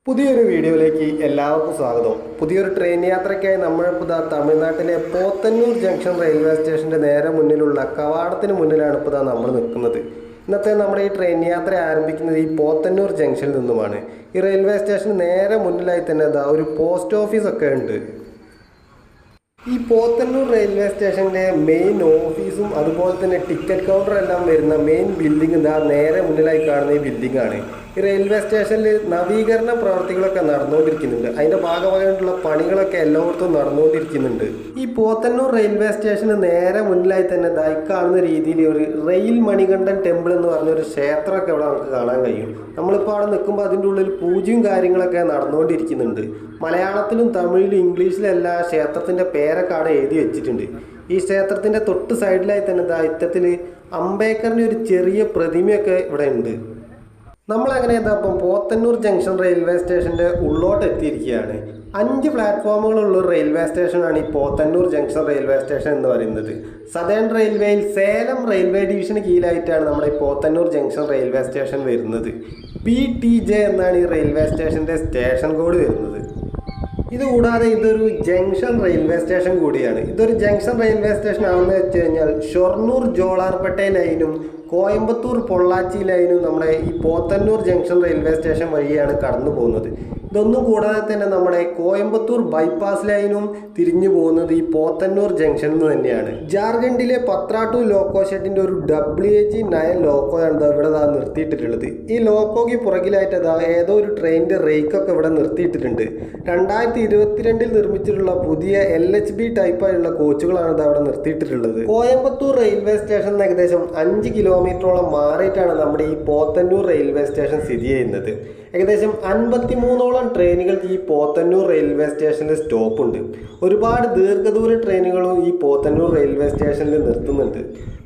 പുതിയൊരു വീഡിയോയിലേക്ക് എല്ലാവർക്കും സ്വാഗതം. പുതിയൊരു ട്രെയിൻ യാത്രയ്ക്കായി നമ്മളിപ്പോൾ തമിഴ്നാട്ടിലെ പോത്തന്നൂർ ജംഗ്ഷൻ റെയിൽവേ സ്റ്റേഷൻ്റെ നേരെ മുന്നിലുള്ള കവാടത്തിന് മുന്നിലാണ് ഇപ്പോൾ നമ്മൾ നിൽക്കുന്നത്. ഇന്നത്തെ നമ്മുടെ ഈ ട്രെയിൻ യാത്ര ആരംഭിക്കുന്നത് ഈ പോത്തന്നൂർ ജംഗ്ഷനിൽ നിന്നുമാണ്. ഈ റെയിൽവേ സ്റ്റേഷന് നേരെ മുന്നിലായി തന്നെ ഒരു പോസ്റ്റ് ഓഫീസൊക്കെ ഉണ്ട്. ഈ പോത്തന്നൂർ റെയിൽവേ സ്റ്റേഷൻ്റെ മെയിൻ ഓഫീസും അതുപോലെ തന്നെ ടിക്കറ്റ് കൗണ്ടർ എല്ലാം വരുന്ന മെയിൻ ബിൽഡിംഗ് നേരെ മുന്നിലായി കാണുന്ന ഈ ബിൽഡിംഗാണ്. ഈ റെയിൽവേ സ്റ്റേഷനിൽ നവീകരണ പ്രവർത്തികളൊക്കെ നടന്നുകൊണ്ടിരിക്കുന്നുണ്ട്. അതിൻ്റെ ഭാഗമായിട്ടുള്ള പണികളൊക്കെ എല്ലായിടത്തും നടന്നുകൊണ്ടിരിക്കുന്നുണ്ട്. ഈ പോത്തന്നൂർ റെയിൽവേ സ്റ്റേഷന് നേരെ മുന്നിലായി തന്നെ കാണുന്ന രീതിയിൽ ഒരു റെയിൽ മണികണ്ഠൻ ടെമ്പിൾ എന്ന് പറഞ്ഞൊരു ക്ഷേത്രമൊക്കെ ഇവിടെ നമുക്ക് കാണാൻ കഴിയും. നമ്മളിപ്പോൾ അവിടെ നിൽക്കുമ്പോൾ അതിൻ്റെ ഉള്ളിൽ പൂജയും കാര്യങ്ങളൊക്കെ നടന്നുകൊണ്ടിരിക്കുന്നുണ്ട്. മലയാളത്തിലും തമിഴിലും ഇംഗ്ലീഷിലും എല്ലാ ക്ഷേത്രത്തിൻ്റെ പേരൊക്കെ അവിടെ എഴുതി വെച്ചിട്ടുണ്ട്. ഈ ക്ഷേത്രത്തിൻ്റെ തൊട്ട് സൈഡിലായി തന്നെ ഇത്തരത്തിൽ അംബേദ്കറിൻ്റെ ഒരു ചെറിയ പ്രതിമയൊക്കെ ഇവിടെ ഉണ്ട്. നമ്മളങ്ങനെ ഇപ്പം പോത്തന്നൂർ ജംഗ്ഷൻ റെയിൽവേ സ്റ്റേഷൻ്റെ ഉള്ളോട്ട് എത്തിയിരിക്കുകയാണ്. 5 പ്ലാറ്റ്ഫോമുകളുള്ള റെയിൽവേ സ്റ്റേഷനാണ് ഈ പോത്തന്നൂർ ജംഗ്ഷൻ റെയിൽവേ സ്റ്റേഷൻ എന്ന് പറയുന്നത്. സദേൺ റെയിൽവേയിൽ സേലം റെയിൽവേ ഡിവിഷന് കീഴിലായിട്ടാണ് നമ്മുടെ ഈ പോത്തന്നൂർ ജംഗ്ഷൻ റെയിൽവേ സ്റ്റേഷൻ വരുന്നത്. PTJ എന്നാണ് ഈ റെയിൽവേ സ്റ്റേഷൻ്റെ സ്റ്റേഷൻ കോഡ് വരുന്നത്. ഇതുകൂടാതെ ഇതൊരു ജംഗ്ഷൻ റെയിൽവേ സ്റ്റേഷൻ കൂടിയാണ്. ഇതൊരു ജംഗ്ഷൻ റെയിൽവേ സ്റ്റേഷൻ ആണെന്ന് വെച്ച് കഴിഞ്ഞാൽ ഷൊർണൂർ ജോളാർപേട്ട ലൈനും കോയമ്പത്തൂർ പൊള്ളാച്ചി ലൈനും നമ്മുടെ ഈ പോത്തന്നൂർ ജംഗ്ഷൻ റെയിൽവേ സ്റ്റേഷൻ വഴിയാണ് കടന്നു പോകുന്നത്. ഇതൊന്നും കൂടാതെ തന്നെ നമ്മുടെ കോയമ്പത്തൂർ ബൈപ്പാസ് ലൈനും തിരിഞ്ഞു പോകുന്നത് ഈ പോത്തന്നൂർ ജംഗ്ഷനിൽ നിന്ന് തന്നെയാണ്. ജാർഖണ്ഡിലെ പത്രാട്ടു ലോക്കോ ഷെഡിൻ്റെ ഒരു WH9 ലോക്കോയാണ് ഇവിടെ നിർത്തിയിട്ടിട്ടുള്ളത്. ഈ ലോക്കോയ്ക്ക് പുറകിലായിട്ട് ഏതോ ഒരു ട്രെയിനിൻ്റെ റേക്കൊക്കെ ഇവിടെ നിർത്തിയിട്ടിട്ടുണ്ട്. 2022 നിർമ്മിച്ചിട്ടുള്ള പുതിയ LHB ടൈപ്പായുള്ള കോച്ചുകളാണ് അവിടെ നിർത്തിയിട്ടിട്ടുള്ളത്. കോയമ്പത്തൂർ റെയിൽവേ സ്റ്റേഷൻ ഏകദേശം 5 കിലോമീറ്ററോളം മാറിയിട്ടാണ് നമ്മുടെ ഈ പോത്തന്നൂർ റെയിൽവേ സ്റ്റേഷൻ സ്ഥിതി ചെയ്യുന്നത്. ഏകദേശം 53ഓളം ട്രെയിനുകൾ ഈ പോത്തന്നൂർ റെയിൽവേ സ്റ്റേഷനിൽ സ്റ്റോപ്പുണ്ട്. ഒരുപാട് ദീർഘദൂര ട്രെയിനുകളും ഈ പോത്തന്നൂർ റെയിൽവേ സ്റ്റേഷനിൽ നിർത്തുന്നുണ്ട്.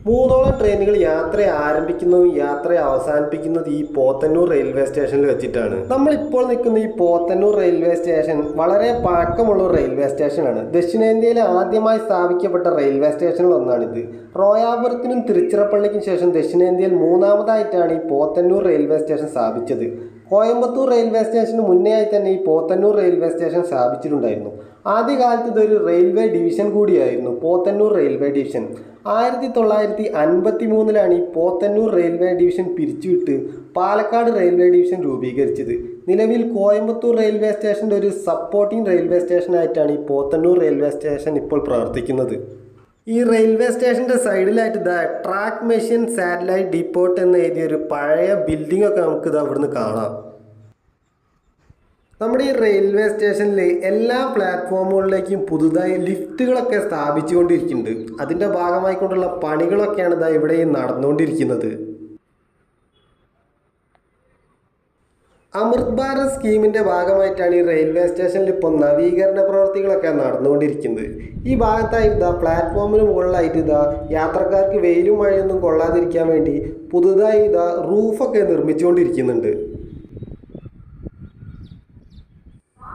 3ഓളം ട്രെയിനുകൾ യാത്ര ആരംഭിക്കുന്നതും യാത്ര അവസാനിപ്പിക്കുന്നത് ഈ പോത്തന്നൂർ റെയിൽവേ സ്റ്റേഷനിൽ വെച്ചിട്ടാണ്. നമ്മളിപ്പോൾ നിൽക്കുന്ന ഈ പോത്തന്നൂർ റെയിൽവേ സ്റ്റേഷൻ വളരെ പഴക്കമുള്ള റെയിൽവേ സ്റ്റേഷനാണ്. ദക്ഷിണേന്ത്യയിലെ ആദ്യമായി സ്ഥാപിക്കപ്പെട്ട റെയിൽവേ സ്റ്റേഷനിൽ ഒന്നാണിത്. റോയാപുരത്തിനും തിരുച്ചിറപ്പള്ളിക്കും ശേഷം ദക്ഷിണേന്ത്യയിൽ 3ാമതായിട്ടാണ് ഈ പോത്തന്നൂർ റെയിൽവേ സ്റ്റേഷൻ സ്ഥാപിച്ചത്. കോയമ്പത്തൂർ റെയിൽവേ സ്റ്റേഷന് മുന്നേയായി തന്നെ ഈ പോത്തന്നൂർ റെയിൽവേ സ്റ്റേഷൻ സ്ഥാപിച്ചിട്ടുണ്ടായിരുന്നു. ആദ്യകാലത്ത് ഇതൊരു റെയിൽവേ ഡിവിഷൻ കൂടിയായിരുന്നു, പോത്തന്നൂർ റെയിൽവേ ഡിവിഷൻ. 1953 ഈ പോത്തന്നൂർ റെയിൽവേ ഡിവിഷൻ പിരിച്ചുവിട്ട് പാലക്കാട് റെയിൽവേ ഡിവിഷൻ രൂപീകരിച്ചത്. നിലവിൽ കോയമ്പത്തൂർ റെയിൽവേ സ്റ്റേഷൻ്റെ ഒരു സപ്പോർട്ടിംഗ് റെയിൽവേ സ്റ്റേഷനായിട്ടാണ് ഈ പോത്തന്നൂർ റെയിൽവേ സ്റ്റേഷൻ ഇപ്പോൾ പ്രവർത്തിക്കുന്നത്. ഈ റെയിൽവേ സ്റ്റേഷൻ്റെ സൈഡിലായിട്ട് ട്രാക്ക് മെഷീൻ സാറ്റലൈറ്റ് ഡിപ്പോട്ട് എന്ന് എഴുതിയൊരു പഴയ ബിൽഡിംഗ് ഒക്കെ നമുക്ക് അവിടുന്ന് കാണാം. നമ്മുടെ ഈ റെയിൽവേ സ്റ്റേഷനിൽ എല്ലാ പ്ലാറ്റ്ഫോമുകളിലേക്കും പുതുതായി ലിഫ്റ്റുകളൊക്കെ സ്ഥാപിച്ചുകൊണ്ടിരിക്കുന്നുണ്ട്. അതിൻ്റെ ഭാഗമായിക്കൊണ്ടുള്ള പണികളൊക്കെയാണ് ഇവിടെ നടന്നുകൊണ്ടിരിക്കുന്നത്. അമൃത് ഭാരത് സ്കീമിൻ്റെ ഭാഗമായിട്ടാണ് ഈ റെയിൽവേ സ്റ്റേഷനിൽ ഇപ്പോൾ നവീകരണ പ്രവർത്തികളൊക്കെ നടന്നുകൊണ്ടിരിക്കുന്നത്. ഈ ഭാഗത്തായി പ്ലാറ്റ്ഫോമിന് മുകളിലായിട്ട് യാത്രക്കാർക്ക് വെയിലും മഴയൊന്നും കൊള്ളാതിരിക്കാൻ വേണ്ടി പുതുതായി റൂഫൊക്കെ നിർമ്മിച്ചുകൊണ്ടിരിക്കുന്നുണ്ട്.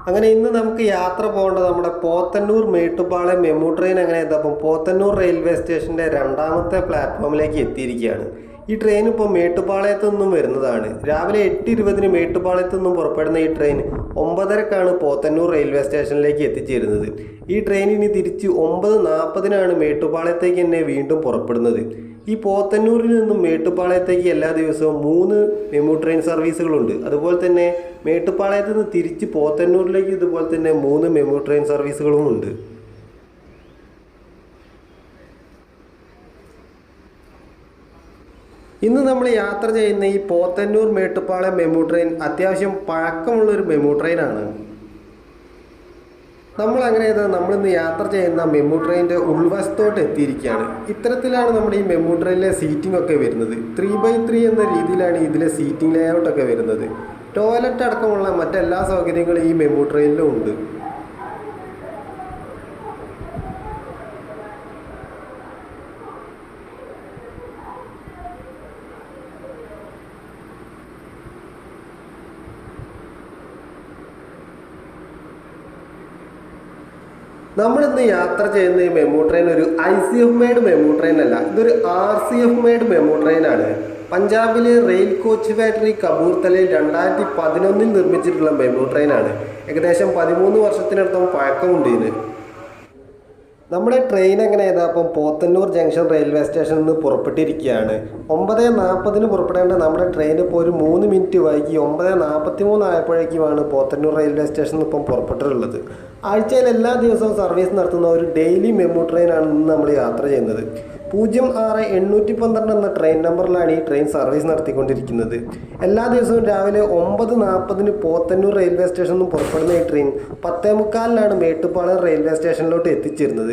അങ്ങനെ ഇന്ന് നമുക്ക് യാത്ര പോകേണ്ടത് നമ്മുടെ പോത്തന്നൂർ മേട്ടുപ്പാളയം മെമു ട്രെയിൻ അപ്പം പോത്തന്നൂർ റെയിൽവേ സ്റ്റേഷൻ്റെ 2ാമത്തെ പ്ലാറ്റ്ഫോമിലേക്ക് എത്തിയിരിക്കുകയാണ്. ഈ ട്രെയിൻ ഇപ്പോൾ മേട്ടുപ്പാളയത്തു നിന്നും വരുന്നതാണ്. രാവിലെ 8:20 മേട്ടുപ്പാളയത്തു നിന്നും പുറപ്പെടുന്ന ഈ ട്രെയിൻ 9:30 പോത്തന്നൂർ റെയിൽവേ സ്റ്റേഷനിലേക്ക് എത്തിച്ചേരുന്നത്. ഈ ട്രെയിൻ ഇനി തിരിച്ച് 9:40 മേട്ടുപ്പാളയത്തേക്ക് തന്നെ വീണ്ടും പുറപ്പെടുന്നത്. ഈ പോത്തന്നൂരിൽ നിന്നും മേട്ടുപ്പാളയത്തേക്ക് എല്ലാ ദിവസവും 3 മെമു ട്രെയിൻ സർവീസുകളുണ്ട്. അതുപോലെ തന്നെ മേട്ടുപ്പാളയത്ത് നിന്ന് തിരിച്ച് പോത്തന്നൂരിലേക്ക് ഇതുപോലെ തന്നെ 3 മെമു ട്രെയിൻ സർവീസുകളും ഉണ്ട്. ഇന്ന് നമ്മൾ യാത്ര ചെയ്യുന്ന ഈ പോത്തന്നൂർ മേട്ടുപ്പാളയം മെമു ട്രെയിൻ അത്യാവശ്യം പഴക്കമുള്ളൊരു മെമു ട്രെയിനാണ്. നമ്മളിന്ന് യാത്ര ചെയ്യുന്ന മെമു ട്രെയിനിൻ്റെ ഉൾവശത്തോട്ട് എത്തിയിരിക്കുകയാണ്. ഇത്തരത്തിലാണ് നമ്മുടെ ഈ മെമു ട്രെയിനിലെ സീറ്റിംഗ് ഒക്കെ വരുന്നത്. 3x3 എന്ന രീതിയിലാണ് ഇതിലെ സീറ്റിംഗ് ലേഔട്ടൊക്കെ വരുന്നത്. ടോയ്ലറ്റ് അടക്കമുള്ള മറ്റെല്ലാ സൗകര്യങ്ങളും ഈ മെമു ട്രെയിനിലും ഉണ്ട്. നമ്മളിന്ന് യാത്ര ചെയ്യുന്ന ഈ മെമു ട്രെയിൻ ഒരു ICF മെയ്ഡ് മെമു ട്രെയിൻ അല്ല, ഇതൊരു RCF മെയ്ഡ് മെമു ട്രെയിനാണ്. പഞ്ചാബിലെ റെയിൽ കോച്ച് ഫാക്ടറി കപൂർത്തലയിൽ 2011 നിർമ്മിച്ചിട്ടുള്ള മെമു ട്രെയിനാണ്. ഏകദേശം 13 വർഷത്തിനടുത്തും പഴക്കമുണ്ട് ഇതിന്. നമ്മുടെ ട്രെയിൻ എങ്ങനെ അപ്പം പോത്തന്നൂർ ജംഗ്ഷൻ റെയിൽവേ സ്റ്റേഷനിൽ നിന്ന് പുറപ്പെട്ടിരിക്കുകയാണ്. 9:40 പുറപ്പെടേണ്ട നമ്മുടെ ട്രെയിൻ ഇപ്പോൾ ഒരു 3 മിനിറ്റ് വൈകി 9:43 ആയപ്പോഴേക്കുമാണ് പോത്തന്നൂർ റെയിൽവേ സ്റ്റേഷനിൽ ഇപ്പം പുറപ്പെട്ടിട്ടുള്ളത്. ആഴ്ചയിൽ എല്ലാ ദിവസവും സർവീസ് നടത്തുന്ന ഒരു ഡെയിലി മെമു ട്രെയിനാണ് ഇന്ന് നമ്മൾ യാത്ര ചെയ്യുന്നത്. 06812 എന്ന ട്രെയിൻ നമ്പറിലാണ് ഈ ട്രെയിൻ സർവീസ് നടത്തിക്കൊണ്ടിരിക്കുന്നത്. എല്ലാ ദിവസവും രാവിലെ 9:40 പോത്തന്നൂർ റെയിൽവേ സ്റ്റേഷനിൽ നിന്ന് പുറപ്പെടുന്ന ഈ ട്രെയിൻ 10:45 മേട്ടുപ്പാളയം റെയിൽവേ സ്റ്റേഷനിലോട്ട് എത്തിച്ചേരുന്നത്.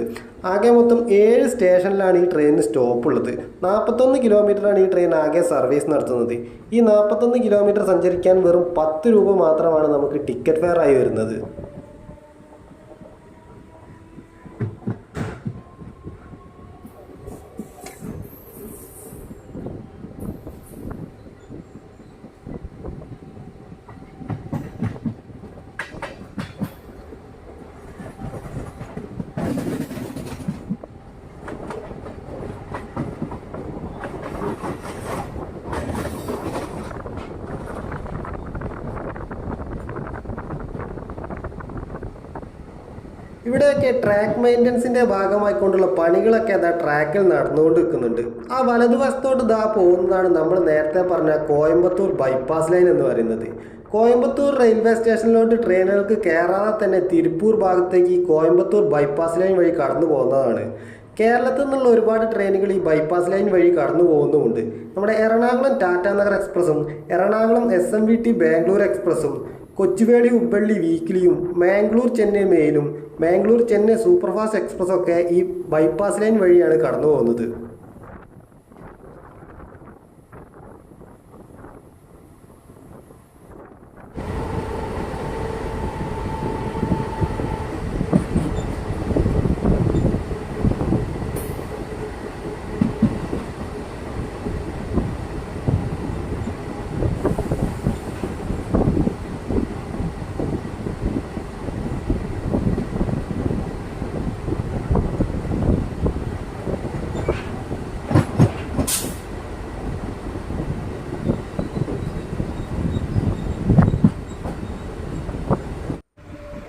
ആകെ മൊത്തം 7 സ്റ്റേഷനിലാണ് ഈ ട്രെയിനിന് സ്റ്റോപ്പ് ഉള്ളത്. 41 കിലോമീറ്ററാണ് ഈ ട്രെയിൻ ആകെ സർവീസ് നടത്തുന്നത്. ഈ 41 കിലോമീറ്റർ സഞ്ചരിക്കാൻ വെറും 10 രൂപ മാത്രമാണ് നമുക്ക് ടിക്കറ്റ് ഫെയർ ആയി വരുന്നത്. ഇവിടെയൊക്കെ ട്രാക്ക് മെയിൻ്റനൻസിൻ്റെ ഭാഗമായിക്കൊണ്ടുള്ള പണികളൊക്കെ ട്രാക്കിൽ നടന്നുകൊണ്ട് നിൽക്കുന്നുണ്ട്. ആ വലതുവശത്തോട്ട് പോകുന്നതാണ് നമ്മൾ നേരത്തെ പറഞ്ഞ കോയമ്പത്തൂർ ബൈപ്പാസ് ലൈൻ എന്ന് പറയുന്നത്. കോയമ്പത്തൂർ റെയിൽവേ സ്റ്റേഷനിലോട്ട് ട്രെയിനുകൾക്ക് കയറാതെ തന്നെ തിരുപ്പൂർ ഭാഗത്തേക്ക് കോയമ്പത്തൂർ ബൈപ്പാസ് ലൈൻ വഴി കടന്നു പോകുന്നതാണ്. കേരളത്തിൽ നിന്നുള്ള ഒരുപാട് ട്രെയിനുകൾ ഈ ബൈപ്പാസ് ലൈൻ വഴി കടന്നു പോകുന്നുമുണ്ട്. നമ്മുടെ എറണാകുളം ടാറ്റാനഗർ എക്സ്പ്രസും എറണാകുളം SMVT ബാംഗ്ലൂർ എക്സ്പ്രസും കൊച്ചുവേളി ഹുബ്ബള്ളി വീക്കിലിയും മാംഗ്ലൂർ ചെന്നൈ മെയിലും മാംഗ്ലൂർ ചെന്നൈ സൂപ്പർഫാസ്റ്റ് എക്സ്പ്രസ്സൊക്കെ ഈ ബൈപ്പാസ് ലൈൻ വഴിയാണ് കടന്നു പോകുന്നത്.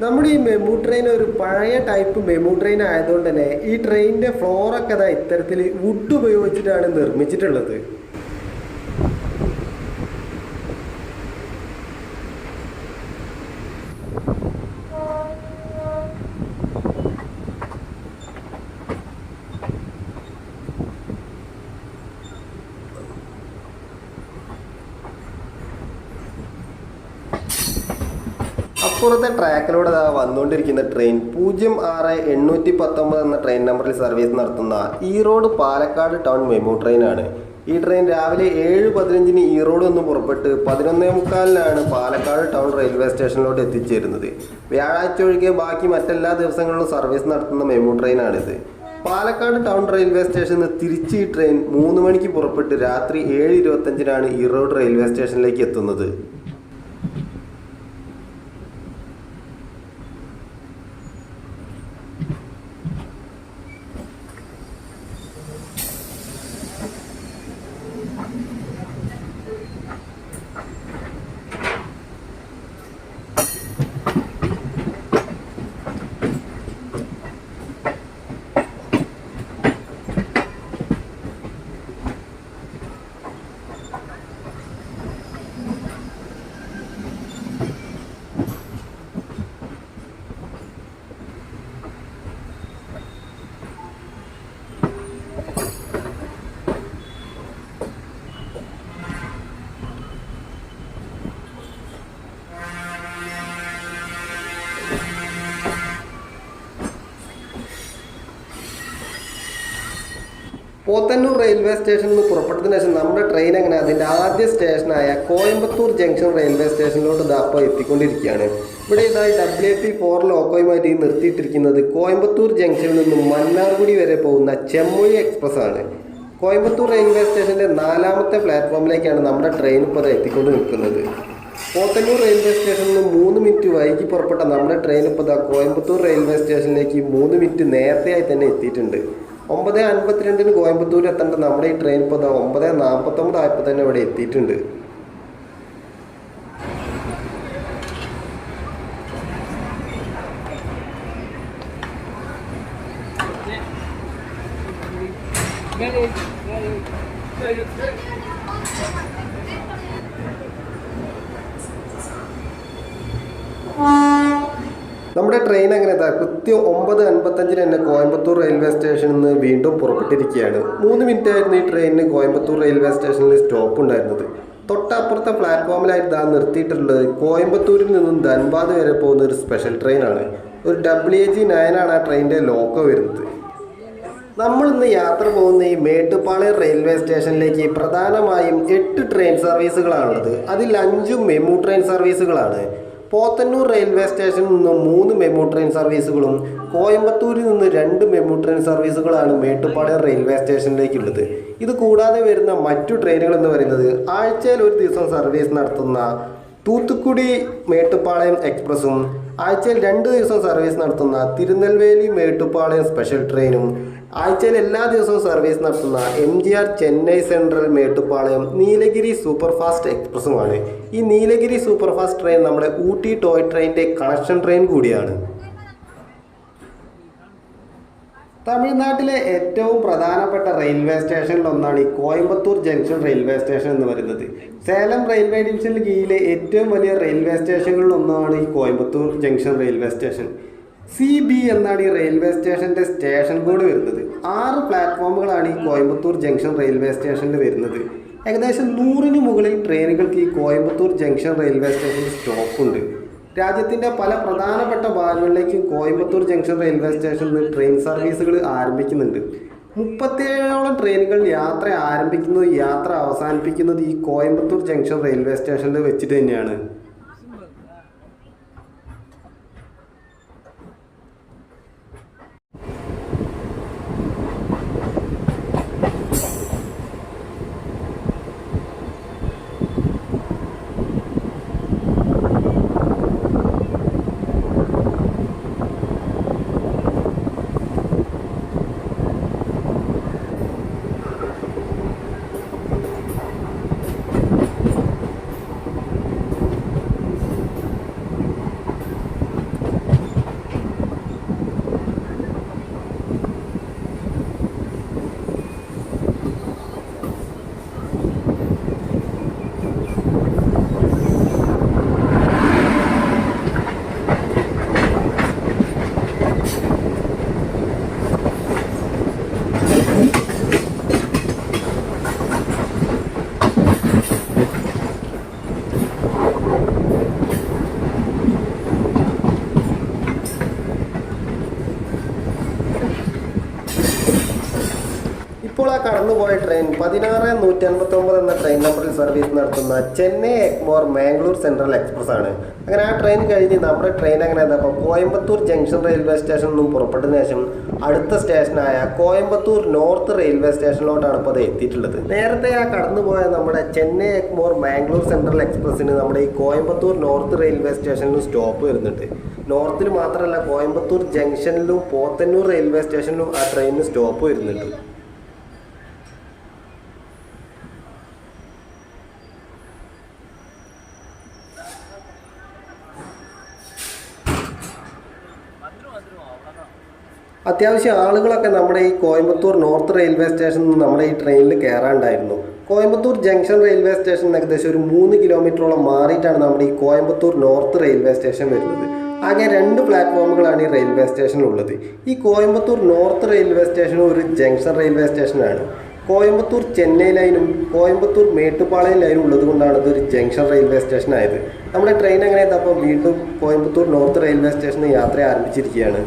നമ്മുടെ ഈ മെമു ട്രെയിൻ ഒരു പഴയ ടൈപ്പ് മെമു ട്രെയിൻ ആയതുകൊണ്ട് തന്നെ ഈ ട്രെയിനിൻ്റെ ഫ്ലോറൊക്കെ ഇത്തരത്തിൽ വുഡ് ഉപയോഗിച്ചിട്ടാണ് നിർമ്മിച്ചിട്ടുള്ളത്. അപ്പുറത്തെ ട്രാക്കിലൂടെ വന്നുകൊണ്ടിരിക്കുന്ന ട്രെയിൻ 06819 എന്ന ട്രെയിൻ നമ്പറിൽ സർവീസ് നടത്തുന്ന ഈറോഡ് പാലക്കാട് ടൗൺ മെമു ട്രെയിനാണ്. ഈ ട്രെയിൻ രാവിലെ 7:15 ഈറോഡ് നിന്ന് പുറപ്പെട്ട് 11:45 പാലക്കാട് ടൗൺ റെയിൽവേ സ്റ്റേഷനിലോട്ട് എത്തിച്ചേരുന്നത്. വ്യാഴാഴ്ച ഒഴികെ ബാക്കി മറ്റെല്ലാ ദിവസങ്ങളിലും സർവീസ് നടത്തുന്ന മെമു ട്രെയിനാണിത്. പാലക്കാട് ടൗൺ റെയിൽവേ സ്റ്റേഷനിൽ നിന്ന് തിരിച്ച് ഈ ട്രെയിൻ 3 മണിക്ക് പുറപ്പെട്ട് രാത്രി 7:25 ഈറോഡ് റെയിൽവേ സ്റ്റേഷനിലേക്ക് എത്തുന്നത്. പോത്തന്നൂർ റെയിൽവേ സ്റ്റേഷനിൽ നിന്ന് പുറപ്പെട്ടതിന് ശേഷം നമ്മുടെ ട്രെയിൻ അങ്ങനെ അതിൻ്റെ ആദ്യ സ്റ്റേഷനായ കോയമ്പത്തൂർ ജംഗ്ഷൻ റെയിൽവേ സ്റ്റേഷനിലോട്ട് ഇപ്പോൾ എത്തിക്കൊണ്ടിരിക്കുകയാണ്. ഇവിടെ ഇതായി WP4 ലോക്കോയുമായിട്ട് ഈ നിർത്തിയിട്ടിരിക്കുന്നത് കോയമ്പത്തൂർ ജംഗ്ഷനിൽ നിന്നും മന്നാർഗുഡി വരെ പോകുന്ന ചെമ്മൊഴി എക്സ്പ്രസ് ആണ്. കോയമ്പത്തൂർ റെയിൽവേ സ്റ്റേഷൻ്റെ 4ാമത്തെ പ്ലാറ്റ്ഫോമിലേക്കാണ് നമ്മുടെ ട്രെയിൻ ഇപ്പോൾ എത്തിക്കൊണ്ട് നിൽക്കുന്നത്. പോത്തന്നൂർ റെയിൽവേ സ്റ്റേഷനിൽ നിന്ന് 3 മിനിറ്റ് വൈകി പുറപ്പെട്ട നമ്മുടെ ട്രെയിൻ ഇപ്പോൾ കോയമ്പത്തൂർ റെയിൽവേ സ്റ്റേഷനിലേക്ക് 3 മിനിറ്റ് നേരത്തെയായി തന്നെ എത്തിയിട്ടുണ്ട്. 9:52 കോയമ്പത്തൂർ എത്തേണ്ട നമ്മുടെ ഈ ട്രെയിൻ ഇപ്പോൾ 9:49 ആയപ്പോൾ തന്നെ ഇവിടെ എത്തിയിട്ടുണ്ട്. നമ്മുടെ ട്രെയിൻ അങ്ങനെ കൃത്യം 9:55 തന്നെ കോയമ്പത്തൂർ റെയിൽവേ സ്റ്റേഷനിൽ നിന്ന് വീണ്ടും പുറപ്പെട്ടിരിക്കുകയാണ്. 3 മിനിറ്റ് ആയിരുന്നു ഈ ട്രെയിനിന് കോയമ്പത്തൂർ റെയിൽവേ സ്റ്റേഷനിൽ സ്റ്റോപ്പ് ഉണ്ടായിരുന്നത്. തൊട്ടപ്പുറത്തെ പ്ലാറ്റ്ഫോമിലായിട്ട് നിർത്തിയിട്ടുള്ളത് കോയമ്പത്തൂരിൽ നിന്നും ധൻബാദ് വരെ പോകുന്ന ഒരു സ്പെഷ്യൽ ട്രെയിനാണ്. ഒരു WAG9 ആണ് ആ ട്രെയിനിൻ്റെ ലോക്കോ വരുന്നത്. നമ്മളിന്ന് യാത്ര പോകുന്ന ഈ മേട്ടുപ്പാളയം റെയിൽവേ സ്റ്റേഷനിലേക്ക് പ്രധാനമായും 8 ട്രെയിൻ സർവീസുകളാണുള്ളത്. അതിൽ 5 മെമു ട്രെയിൻ സർവീസുകളാണ്. പോത്തന്നൂർ റെയിൽവേ സ്റ്റേഷനിൽ നിന്ന് 3 മെമു ട്രെയിൻ സർവീസുകളും കോയമ്പത്തൂരിൽ നിന്ന് 2 മെമു ട്രെയിൻ സർവീസുകളാണ് മേട്ടുപ്പാളയം റെയിൽവേ സ്റ്റേഷനിലേക്കുള്ളത്. ഇത് കൂടാതെ വരുന്ന മറ്റു ട്രെയിനുകൾ എന്ന് പറയുന്നത് ആഴ്ചയിൽ ഒരു ദിവസം സർവീസ് നടത്തുന്ന തൂത്തുക്കുടി മേട്ടുപ്പാളയം എക്സ്പ്രസും ആഴ്ചയിൽ 2 ദിവസം സർവീസ് നടത്തുന്ന തിരുനെൽവേലി മേട്ടുപ്പാളയം സ്പെഷ്യൽ ട്രെയിനും ആഴ്ചയിൽ എല്ലാ ദിവസവും സർവീസ് നടത്തുന്ന MGR Chennai central Mettupalayam Nilgiri super fast എക്സ്പ്രസുമാണ്. ഈ നീലഗിരി സൂപ്പർ ഫാസ്റ്റ് ട്രെയിൻ നമ്മുടെ ഊട്ടി ടോയ് ട്രെയിനിൻ്റെ കണക്ഷൻ ട്രെയിൻ കൂടിയാണ്. തമിഴ്നാട്ടിലെ ഏറ്റവും പ്രധാനപ്പെട്ട റെയിൽവേ സ്റ്റേഷനിലൊന്നാണ് ഈ കോയമ്പത്തൂർ ജംഗ്ഷൻ റെയിൽവേ സ്റ്റേഷൻ എന്ന് പറയുന്നത്. സേലം റെയിൽവേ ഡിവിഷനിൽ കീഴിലെ ഏറ്റവും വലിയ റെയിൽവേ സ്റ്റേഷനുകളിലൊന്നാണ് ഈ Coimbatore junction railway station. CB എന്നാണ് ഈ റെയിൽവേ സ്റ്റേഷൻ്റെ സ്റ്റേഷൻ കോഡ് വരുന്നത്. 6 പ്ലാറ്റ്ഫോമുകളാണ് ഈ കോയമ്പത്തൂർ ജംഗ്ഷൻ റെയിൽവേ സ്റ്റേഷനിൽ വരുന്നത്. ഏകദേശം 100-ന് മുകളിൽ ട്രെയിനുകൾക്ക് ഈ കോയമ്പത്തൂർ ജംഗ്ഷൻ റെയിൽവേ സ്റ്റേഷനിൽ സ്റ്റോപ്പുണ്ട്. രാജ്യത്തിൻ്റെ പല പ്രധാനപ്പെട്ട ഭാഗങ്ങളിലേക്കും കോയമ്പത്തൂർ ജംഗ്ഷൻ റെയിൽവേ സ്റ്റേഷനിൽ നിന്ന് ട്രെയിൻ സർവീസുകൾ ആരംഭിക്കുന്നുണ്ട്. 37ഓളം ട്രെയിനുകൾ യാത്ര ആരംഭിക്കുന്നത് യാത്ര അവസാനിപ്പിക്കുന്നത് ഈ കോയമ്പത്തൂർ ജംഗ്ഷൻ റെയിൽവേ സ്റ്റേഷനിൽ വെച്ചിട്ട് തന്നെയാണ്. ഇപ്പോൾ ആ കടന്നുപോയ ട്രെയിൻ 16159 എന്ന ട്രെയിൻ നമ്പറിൽ സർവീസ് നടത്തുന്ന ചെന്നൈ എഗ്മോർ മാംഗ്ലൂർ സെൻട്രൽ എക്സ്പ്രസ് ആണ്. അങ്ങനെ ആ ട്രെയിൻ കഴിഞ്ഞ് നമ്മുടെ ട്രെയിൻ അങ്ങനെ അപ്പോൾ കോയമ്പത്തൂർ ജംഗ്ഷൻ റെയിൽവേ സ്റ്റേഷനിൽ നിന്നും പുറപ്പെട്ടതിന് ശേഷം അടുത്ത സ്റ്റേഷനായ കോയമ്പത്തൂർ നോർത്ത് റെയിൽവേ സ്റ്റേഷനിലോട്ടാണ് ഇപ്പോൾ അത് എത്തിയിട്ടുള്ളത്. നേരത്തെ ആ കടന്നുപോയ നമ്മുടെ ചെന്നൈ എഗ്മോർ മാംഗ്ലൂർ സെൻട്രൽ എക്സ്പ്രസ്സിന് നമ്മുടെ ഈ കോയമ്പത്തൂർ നോർത്ത് റെയിൽവേ സ്റ്റേഷനിലും സ്റ്റോപ്പ് വരുന്നുണ്ട്. നോർത്തിൽ മാത്രമല്ല കോയമ്പത്തൂർ ജംഗ്ഷനിലും പോത്തന്നൂർ റെയിൽവേ സ്റ്റേഷനിലും ആ ട്രെയിനിന് സ്റ്റോപ്പ് വരുന്നുണ്ട്. അത്യാവശ്യം ആളുകളൊക്കെ നമ്മുടെ ഈ കോയമ്പത്തൂർ നോർത്ത് റെയിൽവേ സ്റ്റേഷനിൽ നിന്ന് നമ്മുടെ ഈ ട്രെയിനിൽ കയറാണ്ടായിരുന്നു. കോയമ്പത്തൂർ ജംഗ്ഷൻ റെയിൽവേ സ്റ്റേഷൻ ഏകദേശം ഒരു 3 കിലോമീറ്ററോളം മാറിയിട്ടാണ് നമ്മുടെ ഈ കോയമ്പത്തൂർ നോർത്ത് റെയിൽവേ സ്റ്റേഷൻ വരുന്നത്. ആകെ 2 പ്ലാറ്റ്ഫോമുകളാണ് ഈ റെയിൽവേ സ്റ്റേഷനുള്ളത്. ഈ കോയമ്പത്തൂർ നോർത്ത് റെയിൽവേ സ്റ്റേഷനും ഒരു ജംഗ്ഷൻ റെയിൽവേ സ്റ്റേഷനാണ്. കോയമ്പത്തൂർ ചെന്നൈ ലൈനും കോയമ്പത്തൂർ മേട്ടുപ്പാളയം ലൈനും ഉള്ളത് കൊണ്ടാണ് ഇതൊരു ജംഗ്ഷൻ റെയിൽവേ സ്റ്റേഷൻ ആയത്. നമ്മുടെ ട്രെയിൻ എങ്ങനെ അപ്പോൾ വീണ്ടും കോയമ്പത്തൂർ നോർത്ത് റെയിൽവേ സ്റ്റേഷനിൽ യാത്ര ആരംഭിച്ചിരിക്കുകയാണ്.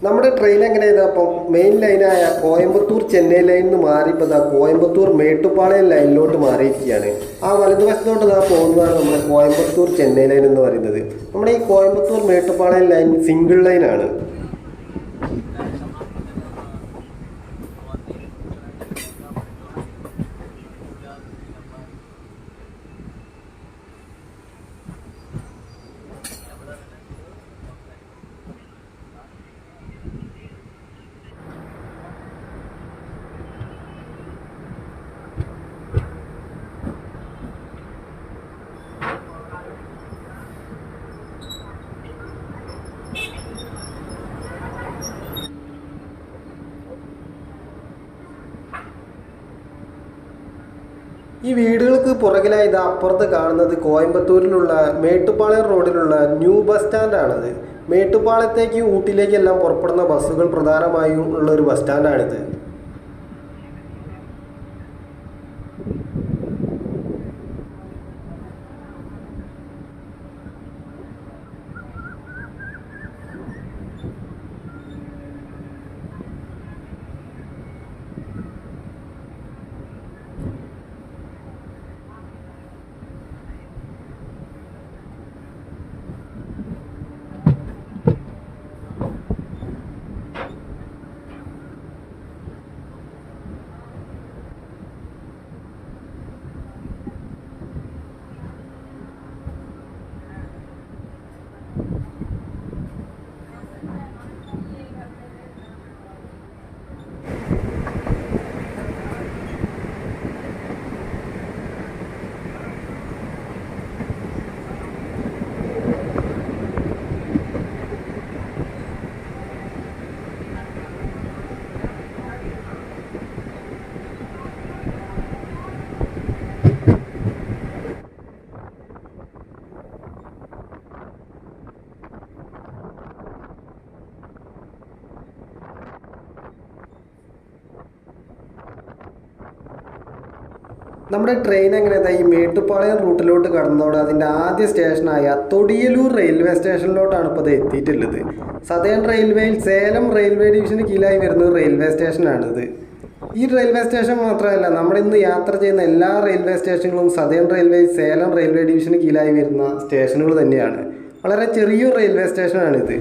നമ്മുടെ ട്രെയിൻ എങ്ങനെ ചെയ്താൽ അപ്പം മെയിൻ ലൈനായ കോയമ്പത്തൂർ ചെന്നൈ ലൈനിൽ നിന്ന് മാറി ഇപ്പോൾ ഇതാ കോയമ്പത്തൂർ മേട്ടുപ്പാളയം ലൈനിലോട്ട് മാറിയിരിക്കുകയാണ്. ആ വലതുവശത്തോട്ട് ഇതാ പോകുന്നതാണ് നമ്മുടെ കോയമ്പത്തൂർ ചെന്നൈ ലൈൻ എന്ന് പറയുന്നത്. നമ്മുടെ ഈ കോയമ്പത്തൂർ മേട്ടുപ്പാളയം ലൈൻ സിംഗിൾ ലൈനാണ്. ഈ വീടുകൾക്ക് പുറകിലായി ഇത് അപ്പുറത്ത് കാണുന്നത് കോയമ്പത്തൂരിലുള്ള മേട്ടുപ്പാളയം റോഡിലുള്ള ന്യൂ ബസ് സ്റ്റാൻഡാണത്. മേട്ടുപ്പാളയത്തേക്ക് ഊട്ടിയിലേക്കെല്ലാം പുറപ്പെടുന്ന ബസ്സുകൾ പ്രധാനമായും ഉള്ള ഒരു ബസ് സ്റ്റാൻഡാണിത്. നമ്മുടെ ട്രെയിൻ എങ്ങനെ ഈ മേട്ടുപ്പാളയം റൂട്ടിലോട്ട് കടന്നതോടെ അതിൻ്റെ ആദ്യ സ്റ്റേഷനായ തൊടിയലൂർ റെയിൽവേ സ്റ്റേഷനിലോട്ടാണ് ഇപ്പോൾ അത് എത്തിയിട്ടുള്ളത്. സതേൺ റെയിൽവേയിൽ സേലം റെയിൽവേ ഡിവിഷന് കീഴിലായി വരുന്ന റെയിൽവേ സ്റ്റേഷനാണിത്. ഈ റെയിൽവേ സ്റ്റേഷൻ മാത്രമല്ല, നമ്മുടെ ഇന്ന് യാത്ര ചെയ്യുന്ന എല്ലാ റെയിൽവേ സ്റ്റേഷനുകളും സതേൺ റെയിൽവേ സേലം റെയിൽവേ ഡിവിഷന് കീഴിലായി വരുന്ന സ്റ്റേഷനുകൾ തന്നെയാണ്. വളരെ ചെറിയൊരു റെയിൽവേ സ്റ്റേഷനാണിത്.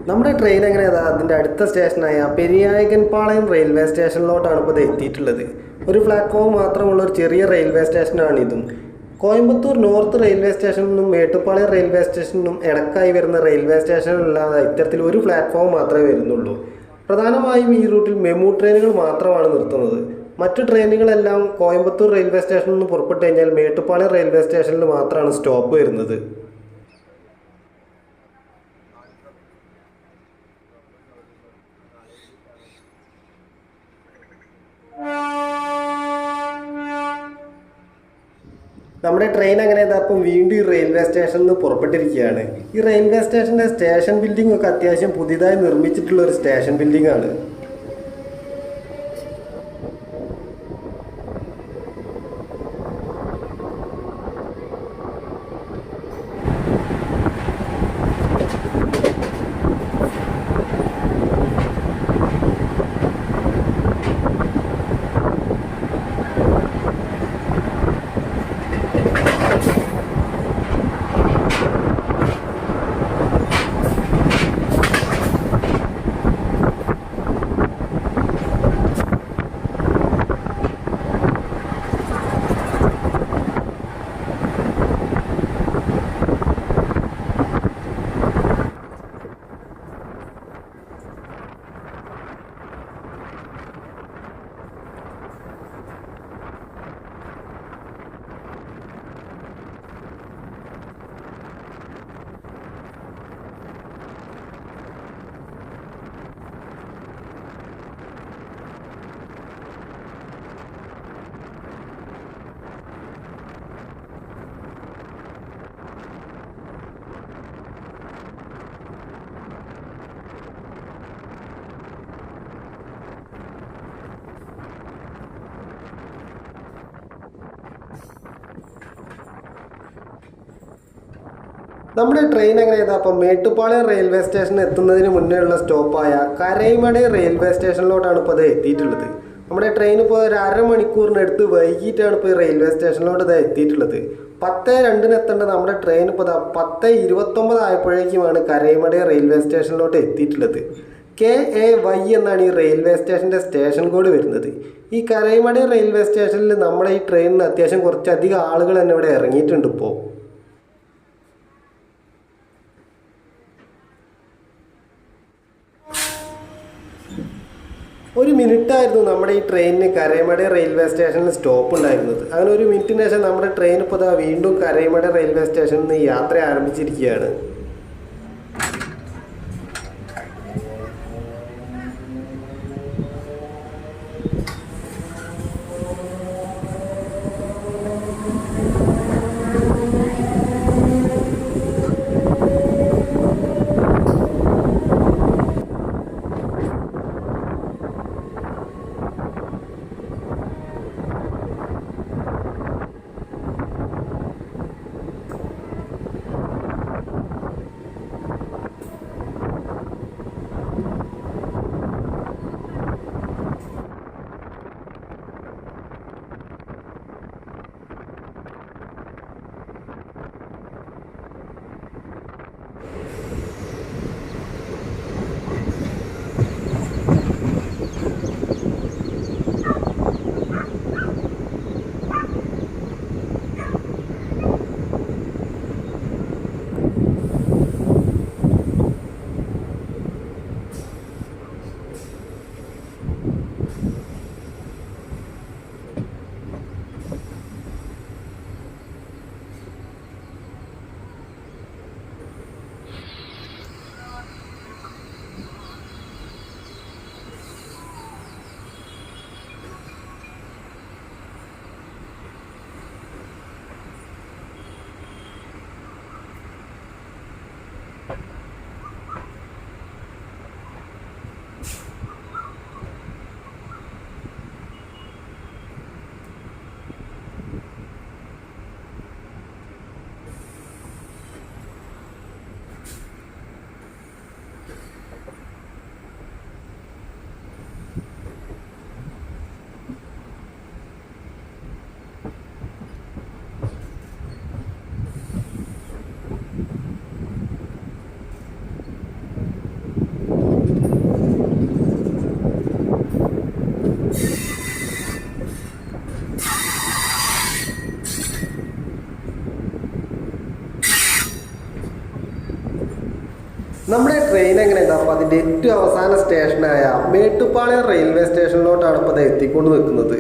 നമ്മുടെ ട്രെയിൻ എങ്ങനെ അതിൻ്റെ അടുത്ത സ്റ്റേഷനായ പെരിയായകൻപാളയം റെയിൽവേ സ്റ്റേഷനിലോട്ടാണ് ഇപ്പോൾ ഇത് എത്തിയിട്ടുള്ളത്. ഒരു പ്ലാറ്റ്ഫോം മാത്രമുള്ള ഒരു ചെറിയ റെയിൽവേ സ്റ്റേഷനാണ് ഇതും. കോയമ്പത്തൂർ നോർത്ത് റെയിൽവേ സ്റ്റേഷനിലും മേട്ടുപ്പാളയം റെയിൽവേ സ്റ്റേഷനിലും ഇടക്കായി വരുന്ന റെയിൽവേ സ്റ്റേഷനിലല്ലാതെ ഇത്തരത്തിൽ ഒരു പ്ലാറ്റ്ഫോം മാത്രമേ വരുന്നുള്ളൂ. പ്രധാനമായും ഈ റൂട്ടിൽ മെമു ട്രെയിനുകൾ മാത്രമാണ് നിർത്തുന്നത്. മറ്റു ട്രെയിനുകളെല്ലാം കോയമ്പത്തൂർ റെയിൽവേ സ്റ്റേഷനിൽ നിന്ന് പുറപ്പെട്ടു കഴിഞ്ഞാൽ മേട്ടുപ്പാളയം റെയിൽവേ സ്റ്റേഷനിൽ മാത്രമാണ് സ്റ്റോപ്പ് വരുന്നത്. നമ്മുടെ ട്രെയിൻ അങ്ങനെ അപ്പം വീണ്ടും ഈ റെയിൽവേ സ്റ്റേഷനിൽ നിന്ന് പുറപ്പെട്ടിരിക്കുകയാണ്. ഈ റെയിൽവേ സ്റ്റേഷൻ്റെ സ്റ്റേഷൻ ബിൽഡിംഗ് ഒക്കെ അത്യാവശ്യം പുതിയതായി നിർമ്മിച്ചിട്ടുള്ള ഒരു സ്റ്റേഷൻ ബിൽഡിംഗ് ആണ്. നമ്മുടെ ട്രെയിൻ എങ്ങനെയാണ് അപ്പം മേട്ടുപ്പാളയം റെയിൽവേ സ്റ്റേഷനിൽ എത്തുന്നതിന് മുന്നേ ഉള്ള സ്റ്റോപ്പായ കരൈമട റെയിൽവേ സ്റ്റേഷനിലോട്ടാണ് ഇപ്പോൾ അത് എത്തിയിട്ടുള്ളത്. നമ്മുടെ ട്രെയിൻ ഇപ്പോൾ ഒരു അരമണിക്കൂറിനടുത്ത് വൈകിട്ടാണ് ഇപ്പോൾ ഈ റെയിൽവേ സ്റ്റേഷനിലോട്ട് ഇത് എത്തിയിട്ടുള്ളത്. 10:02 എത്തേണ്ട നമ്മുടെ ട്രെയിൻ ഇപ്പോൾ 10:29 ആയപ്പോഴേക്കുമാണ് കരൈമട റെയിൽവേ സ്റ്റേഷനിലോട്ട് എത്തിയിട്ടുള്ളത്. KAY എന്നാണ് ഈ റെയിൽവേ സ്റ്റേഷൻ്റെ സ്റ്റേഷൻ കോഡ് വരുന്നത്. ഈ കരൈമട റെയിൽവേ സ്റ്റേഷനിൽ നമ്മുടെ ഈ ട്രെയിനിന് അത്യാവശ്യം കുറച്ചധികം ആളുകൾ തന്നെ ഇവിടെ ഇറങ്ങിയിട്ടുണ്ട്. ഇപ്പോൾ ഒരു മിനിറ്റായിരുന്നു നമ്മുടെ ഈ ട്രെയിനിന് കരൈമട റെയിൽവേ സ്റ്റേഷനിൽ സ്റ്റോപ്പ് ഉണ്ടായിരുന്നത്. അങ്ങനെ ഒരു മിനിറ്റിന് ശേഷം നമ്മുടെ ട്രെയിൻ ഇപ്പോൾ വീണ്ടും കരൈമട റെയിൽവേ സ്റ്റേഷനിൽ നിന്ന് യാത്ര ആരംഭിച്ചിരിക്കുകയാണ്. നമ്മുടെ ട്രെയിൻ എങ്ങനെയാണ് അപ്പോൾ അതിൻ്റെ ഏറ്റവും അവസാന സ്റ്റേഷനായ മേട്ടുപ്പാളയം റെയിൽവേ സ്റ്റേഷനിലോട്ടാണ് ഇപ്പോൾ അത് എത്തിക്കൊണ്ട് നിൽക്കുന്നത്.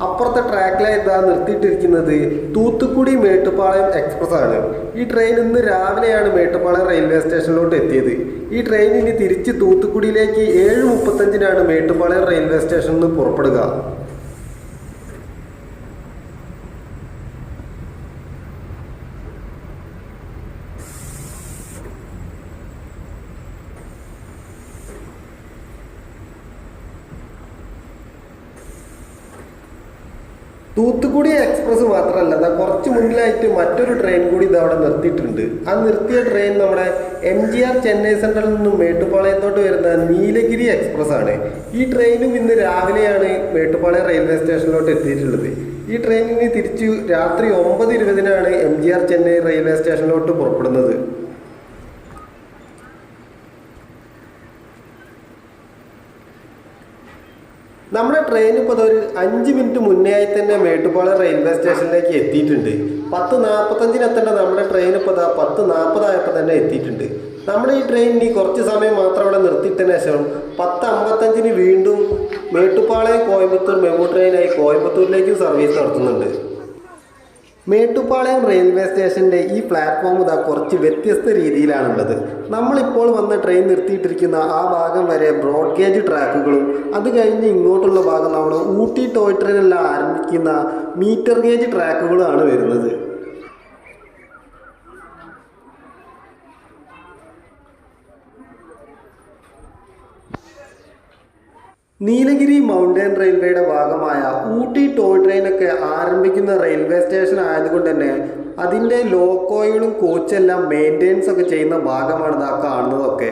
അപ്പുറത്തെ ട്രാക്കിലായി ഇതാ നിർത്തിയിട്ടിരിക്കുന്നത് തൂത്തുക്കുടി മേട്ടുപ്പാളയം എക്സ്പ്രസ് ആണ്. ഈ ട്രെയിൻ ഇന്ന് രാവിലെയാണ് മേട്ടുപ്പാളയം റെയിൽവേ സ്റ്റേഷനിലോട്ട് എത്തിയത്. ഈ ട്രെയിൻ ഇനി തിരിച്ച് തൂത്തുക്കുടിയിലേക്ക് 7:35 മേട്ടുപ്പാളയം റെയിൽവേ സ്റ്റേഷനിൽ നിന്ന് പുറപ്പെടുക. തൂത്തുക്കുടി എക്സ്പ്രസ് മാത്രമല്ല, അതാ കുറച്ച് മുന്നിലായിട്ട് മറ്റൊരു ട്രെയിൻ കൂടി ഇത് അവിടെ നിർത്തിയിട്ടുണ്ട്. ആ നിർത്തിയ ട്രെയിൻ നമ്മുടെ MGR ചെന്നൈ സെൻട്രലിൽ നിന്നും മേട്ടുപ്പാളയത്തോട്ട് വരുന്ന നീലഗിരി എക്സ്പ്രസ് ആണ്. ഈ ട്രെയിനും ഇന്ന് രാവിലെയാണ് മേട്ടുപ്പാളയം റെയിൽവേ സ്റ്റേഷനിലോട്ട് എത്തിയിട്ടുള്ളത്. ഈ ട്രെയിനിന് തിരിച്ച് രാത്രി 9:20 MGR ചെന്നൈ റെയിൽവേ സ്റ്റേഷനിലോട്ട് പുറപ്പെടുന്നത്. നമ്മുടെ ട്രെയിൻ ഇപ്പോൾ ഒരു 5 മിനിറ്റ് മുന്നേ ആയി തന്നെ മേട്ടുപ്പാളയം റെയിൽവേ സ്റ്റേഷനിലേക്ക് എത്തിയിട്ടുണ്ട്. 10:45 എത്തേണ്ട നമ്മുടെ ട്രെയിൻ ഇപ്പോൾ 10:40 ആയപ്പോൾ തന്നെ എത്തിയിട്ടുണ്ട്. നമ്മുടെ ഈ ട്രെയിൻ ഇനി കുറച്ച് സമയം മാത്രം അവിടെ നിർത്തിയിട്ടതിന് ശേഷം 10:55 വീണ്ടും മേട്ടുപ്പാളയം കോയമ്പത്തൂർ മെമു ട്രെയിനായി കോയമ്പത്തൂരിലേക്കും സർവീസ് നടത്തുന്നുണ്ട്. മേട്ടുപ്പാളയം റെയിൽവേ സ്റ്റേഷൻ്റെ ഈ പ്ലാറ്റ്ഫോം കുറച്ച് വ്യത്യസ്ത രീതിയിലാണുള്ളത്. നമ്മളിപ്പോൾ വന്ന ട്രെയിൻ നിർത്തിയിട്ടിരിക്കുന്ന ആ ഭാഗം വരെ ബ്രോഡ് ഗേജ് ട്രാക്കുകളും അത് കഴിഞ്ഞ് ഇങ്ങോട്ടുള്ള ഭാഗം നമ്മുടെ ഊട്ടി ടോയ് ട്രെയിനെല്ലാം ആരംഭിക്കുന്ന മീറ്റർ ഗേജ് ട്രാക്കുകളാണ് വരുന്നത്. നീലഗിരി മൗണ്ടൻ റെയിൽവേയുടെ ഭാഗമായ ഊട്ടി ടോയ് ട്രെയിനൊക്കെ ആരംഭിക്കുന്ന റെയിൽവേ സ്റ്റേഷൻ ആയതുകൊണ്ട് തന്നെ അതിൻ്റെ ലോക്കോകളും കോച്ചെല്ലാം മെയിൻ്റെനൻസ് ഒക്കെ ചെയ്യുന്ന ഭാഗമാണ് ഇതാ കാണുന്നതൊക്കെ.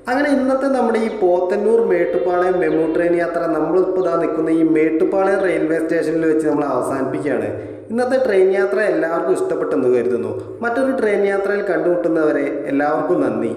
അങ്ങനെ ഇന്നത്തെ നമ്മുടെ ഈ പോത്തന്നൂർ മേട്ടുപ്പാളയം മെമു ട്രെയിൻ യാത്ര നമ്മളിപ്പോൾ ഇതാ നിൽക്കുന്ന ഈ മേട്ടുപ്പാളയം റെയിൽവേ സ്റ്റേഷനിൽ വെച്ച് നമ്മൾ അവസാനിപ്പിക്കുകയാണ്. ഇന്നത്തെ ട്രെയിൻ യാത്ര എല്ലാവർക്കും ഇഷ്ടപ്പെട്ടെന്ന് കരുതുന്നു. മറ്റൊരു ട്രെയിൻ യാത്രയിൽ കണ്ടുമുട്ടുന്നവരെ എല്ലാവർക്കും നന്ദി.